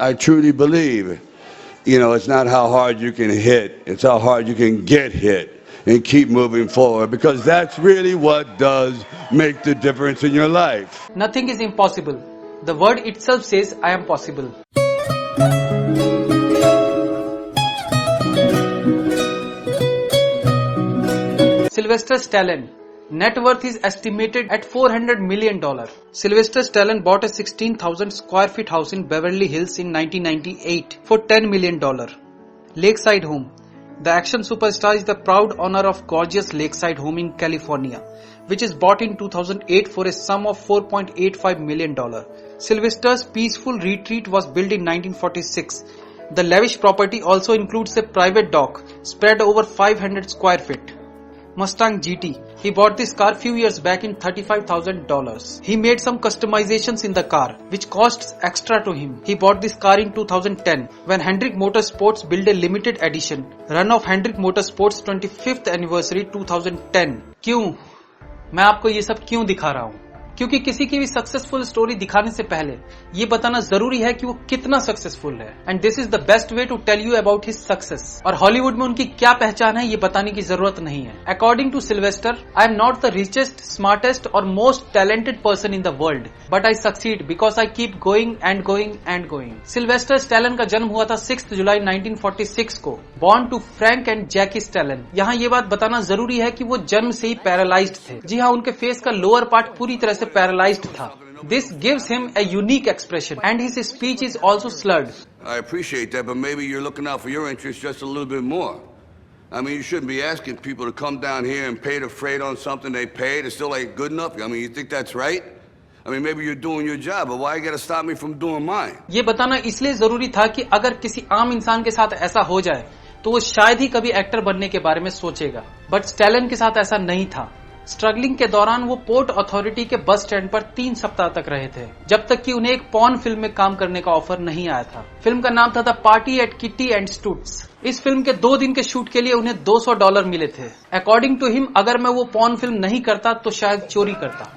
I truly believe, it's not how hard you can hit, it's how hard you can get hit and keep moving forward, because that's really what does make the difference in your life. Nothing is impossible. The word itself says, I am possible. Sylvester Stallone. Net worth is estimated at $400 million. Sylvester Stallone bought a 16,000 square feet house in Beverly Hills in 1998 for $10 million. Lakeside Home. The action superstar is the proud owner of gorgeous Lakeside Home in California, which is bought in 2008 for a sum of $4.85 million. Sylvester's peaceful retreat was built in 1946. The lavish property also includes a private dock spread over 500 square feet. Mustang GT. He bought this car few years back in $35,000. He made some customizations in the car, which costs extra to him. He bought this car in 2010 when Hendrick Motorsports built a limited edition run of Hendrick Motorsports 25th anniversary 2010. क्यों? मैं आपको ये सब क्यों दिखा रहा हूँ? क्योंकि किसी की भी सक्सेसफुल स्टोरी दिखाने से पहले ये बताना जरूरी है कि वो कितना सक्सेसफुल है, and this is the best way to tell you about his success. और हॉलीवुड में उनकी क्या पहचान है ये बताने की जरूरत नहीं है। According to Sylvester, I am not the richest, smartest और most talented person in the world, but I succeed because I keep going and going and going. Sylvester Stallone का जन्म हुआ था 6 जुलाई 1946 को, born to Frank and Jackie Stallone. यहाँ ये बात बताना जरूरी है कि वो जन्म से ही पैरालाइज्ड थे। जी हाँ, उनके फेस का लोअर पार्ट पूरी तरह से पैरालाइज्ड था। This gives him a unique expression, and his speech is also slurred. I appreciate that, but maybe you're looking out for your interests just a little bit more. I mean, you shouldn't be asking people to come down here and pay the freight on something they paid. It still ain't good enough. I mean, you think that's right? I mean, maybe you're doing your job, but why you gotta stop me from doing mine? ये बताना इसलिए जरूरी था कि अगर किसी आम इंसान के साथ ऐसा हो जाए तो वो शायद ही कभी एक्टर बनने के बारे में सोचेगा, बट स्टैलन के साथ ऐसा नहीं था। स्ट्रगलिंग के दौरान वो पोर्ट अथॉरिटी के बस स्टैंड पर 3 सप्ताह तक रहे थे, जब तक कि उन्हें एक पॉर्न फिल्म में काम करने का ऑफर नहीं आया था। फिल्म का नाम था the party at Kitty and Stud's. इस फिल्म के 2 दिन के शूट के लिए उन्हें $200 मिले थे। अकॉर्डिंग टू हिम, अगर मैं वो पॉर्न फिल्म नहीं करता तो शायद चोरी करता।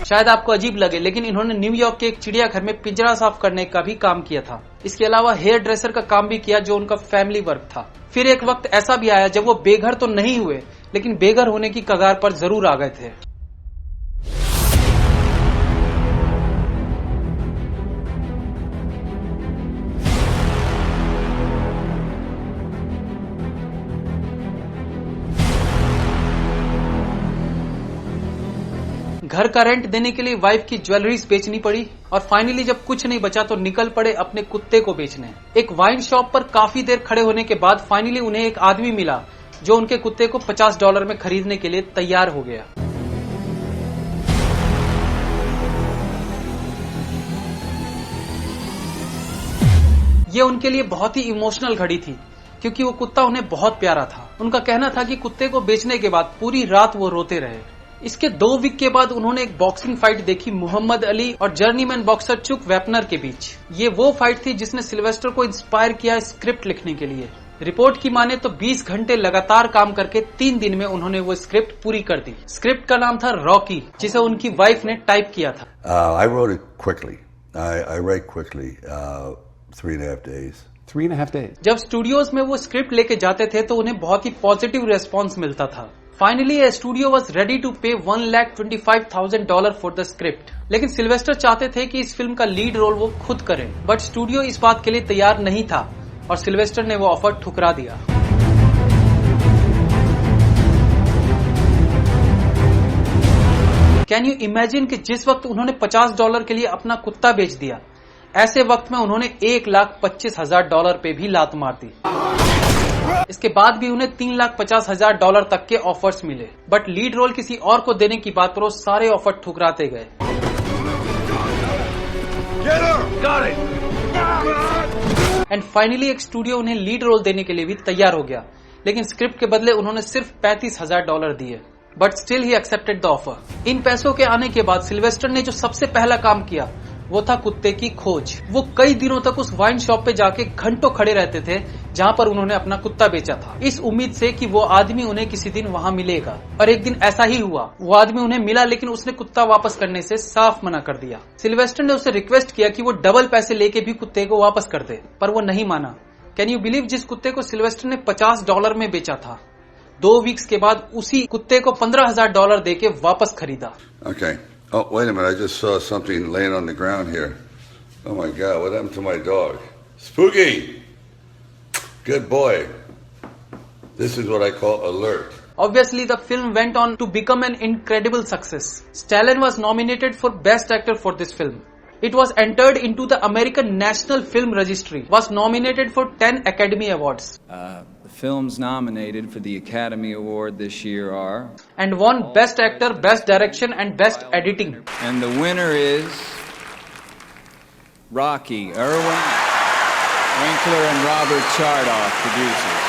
शायद आपको अजीब लगे, लेकिन इन्होंने न्यूयॉर्क के एक चिड़ियाघर में पिंजरा साफ करने का भी काम किया था। इसके अलावा हेयर ड्रेसर का काम भी किया, जो उनका फैमिली वर्क था। फिर एक वक्त ऐसा भी आया जब वो बेघर तो नहीं हुए, लेकिन बेघर होने की कगार पर जरूर आ गए थे। घर का रेंट देने के लिए वाइफ की ज्वेलरीज बेचनी पड़ी, और फाइनली जब कुछ नहीं बचा तो निकल पड़े अपने कुत्ते को बेचने। एक वाइन शॉप पर काफी देर खड़े होने के बाद फाइनली उन्हें एक आदमी मिला जो उनके कुत्ते को $50 में खरीदने के लिए तैयार हो गया। ये उनके लिए बहुत ही इमोशनल घड़ी थी, क्योंकि वो कुत्ता उन्हें बहुत प्यारा था। उनका कहना था कि कुत्ते को बेचने के बाद पूरी रात वो रोते रहे। इसके 2 वीक के बाद उन्होंने एक बॉक्सिंग फाइट देखी मोहम्मद अली और जर्नीमैन बॉक्सर चुक वेपनर के बीच। ये वो फाइट थी जिसने सिल्वेस्टर को इंस्पायर किया स्क्रिप्ट लिखने के लिए। रिपोर्ट की माने तो 20 घंटे लगातार काम करके 3 दिन में उन्होंने वो स्क्रिप्ट पूरी कर दी। स्क्रिप्ट का नाम था रॉकी, जिसे उनकी वाइफ ने टाइप किया था। I wrote it quickly. I write quickly. 3.5 days. 3.5 days. जब स्टूडियोज में वो स्क्रिप्ट लेके जाते थे तो उन्हें बहुत ही पॉजिटिव रेस्पॉन्स मिलता था। Finally, a studio was ready to pay $125,000 for the script. लेकिन सिल्वेस्टर चाहते थे कि इस फिल्म का लीड रोल वो खुद करें, बट स्टूडियो इस बात के लिए तैयार नहीं था और सिल्वेस्टर ने वो ऑफर ठुकरा दिया। कैन यू इमेजिन कि जिस वक्त उन्होंने $50 के लिए अपना कुत्ता बेच दिया, ऐसे वक्त में उन्होंने $1,25,000 पे भी लात मार दी। इसके बाद भी उन्हें $3,50,000 तक के ऑफर्स मिले, बट लीड रोल किसी और को देने की बात पर वो सारे ऑफर ठुकराते गए। एंड फाइनली एक स्टूडियो उन्हें लीड रोल देने के लिए भी तैयार हो गया, लेकिन स्क्रिप्ट के बदले उन्होंने सिर्फ $35,000 दिए, but still he accepted the offer. इन पैसों के आने के बाद सिल्वेस्टर ने जो सबसे पहला काम किया वो था कुत्ते की खोज। वो कई दिनों तक उस वाइन शॉप पे जाके घंटों खड़े रहते थे जहाँ पर उन्होंने अपना कुत्ता बेचा था, इस उम्मीद से कि वो आदमी उन्हें किसी दिन वहाँ मिलेगा। और एक दिन ऐसा ही हुआ, वो आदमी उन्हें मिला, लेकिन उसने कुत्ता वापस करने से साफ मना कर दिया। सिल्वेस्टर ने उससे रिक्वेस्ट किया कि वो डबल पैसे लेके भी कुत्ते को वापस कर दे, पर वो नहीं माना। कैन यू बिलीव, जिस कुत्ते को सिल्वेस्टर ने $50 में बेचा था, 2 वीक्स के बाद उसी कुत्ते को $15,000 देके वापस खरीदा। Okay. Oh, wait a minute. I just saw something laying on the ground here. Oh my God, what happened to my dog? Spooky! Good boy. This is what I call alert. Obviously, the film went on to become an incredible success. Stallone was nominated for Best Actor for this film. It was entered into the American National Film Registry, was nominated for 10 Academy Awards. The films nominated for the Academy Award this year are... And won Best Actor, Best Direction and Best Editing. And the winner is... Rocky, Irwin Winkler and Robert Chardoff, producers.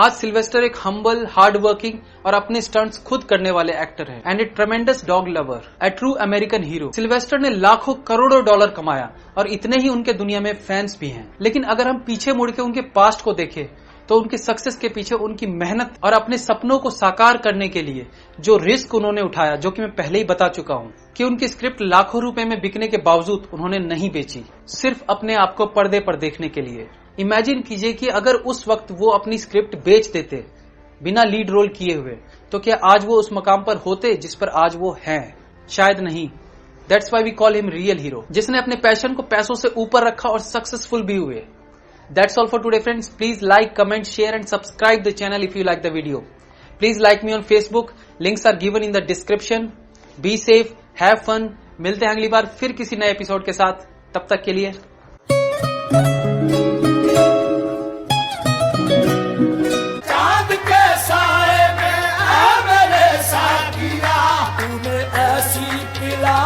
आज Sylvester एक humble, hard working और अपने stunts खुद करने वाले actor हैं and A ट्रेमेंडस dog lover, A true American hero. Sylvester ने लाखों करोड़ों डॉलर कमाया और इतने ही उनके दुनिया में फैंस भी हैं। लेकिन अगर हम पीछे मुड़ के उनके पास्ट को देखें तो उनकी सक्सेस के पीछे उनकी मेहनत और अपने सपनों को साकार करने के लिए जो रिस्क उन्होंने उठाया, जो कि मैं पहले ही बता चुका हूं कि उनकी स्क्रिप्ट लाखों रुपए में बिकने के बावजूद उन्होंने नहीं बेची, सिर्फ अपने आप को पर्दे पर देखने के लिए। इमेजिन कीजिए कि अगर उस वक्त वो अपनी स्क्रिप्ट बेच देते बिना लीड रोल किए हुए, तो क्या आज वो उस मकाम पर होते जिस पर आज वो हैं? शायद नहीं। That's why we call him real hero, जिसने अपने पैशन को पैसों से ऊपर रखा और सक्सेसफुल भी हुए। That's all for today, friends. Please like, comment, share and subscribe the channel if you like the video. Please like me on Facebook. Links are given in the description. Be safe, have fun. मिलते हैं अगली बार फिर किसी नए episode के साथ। तब तक के लिए चांद के साए में आ मेरे साथिया, तूने ऐसी पिला